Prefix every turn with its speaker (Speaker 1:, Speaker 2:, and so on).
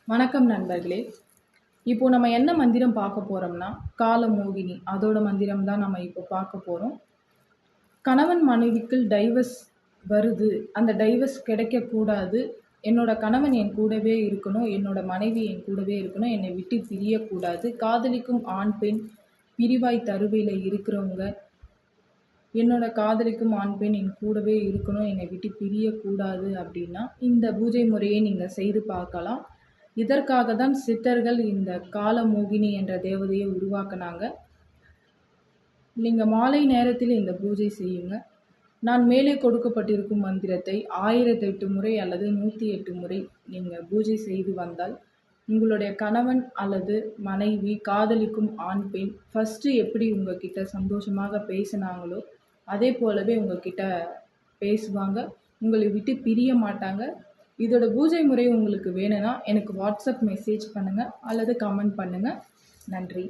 Speaker 1: வணக்கம் நண்பர்களே. இப்போ நம்ம என்ன மந்திரம் பார்க்க போறோம்னா, காலமோகினி அதோட மந்திரம் தான் நம்ம இப்போ பார்க்க போறோம். கணவன் மனைவிக்குள் டைவர்ஸ் வருது. அந்த டைவர்ஸ் கிடைக்கக்கூடாது. என்னோட கணவன் என் கூடவே இருக்கணும். என்னோட மனைவி என் கூடவே இருக்கணும். என்னை விட்டு பிரியக்கூடாது. காதலிக்கும் ஆண், பெண் பிரிவாய் தருவையில இருக்கிறவங்க, என்னோட காதலிக்கும் ஆண், பெண் என் கூடவே இருக்கணும். என்னை விட்டு பிரியக்கூடாது அப்படின்னா, இந்த பூஜை முறையை நீங்கள் செய்து பார்க்கலாம். இதற்காக தான் சித்தர்கள் இந்த காலமோகினி என்ற தேவதையை உருவாக்குனாங்க. நீங்கள் மாலை நேரத்தில் இந்த பூஜை செய்யுங்க. நான் மேலே கொடுக்கப்பட்டிருக்கும் மந்திரத்தை 1008 முறை அல்லது 108 முறை நீங்கள் பூஜை செய்து வந்தால், உங்களுடைய கணவன் அல்லது மனைவி, காதலிக்கும் ஆண், பெண் ஃபஸ்ட்டு எப்படி உங்ககிட்ட சந்தோஷமாக பேசினாங்களோ அதே போலவே உங்ககிட்ட பேசுவாங்க. உங்களை விட்டு பிரிய மாட்டாங்க. இதோட பூஜை முறை உங்களுக்கு வேணும்னா எனக்கு வாட்ஸ்அப் மெசேஜ் பண்ணுங்கள் அல்லது கமெண்ட் பண்ணுங்கள். நன்றி.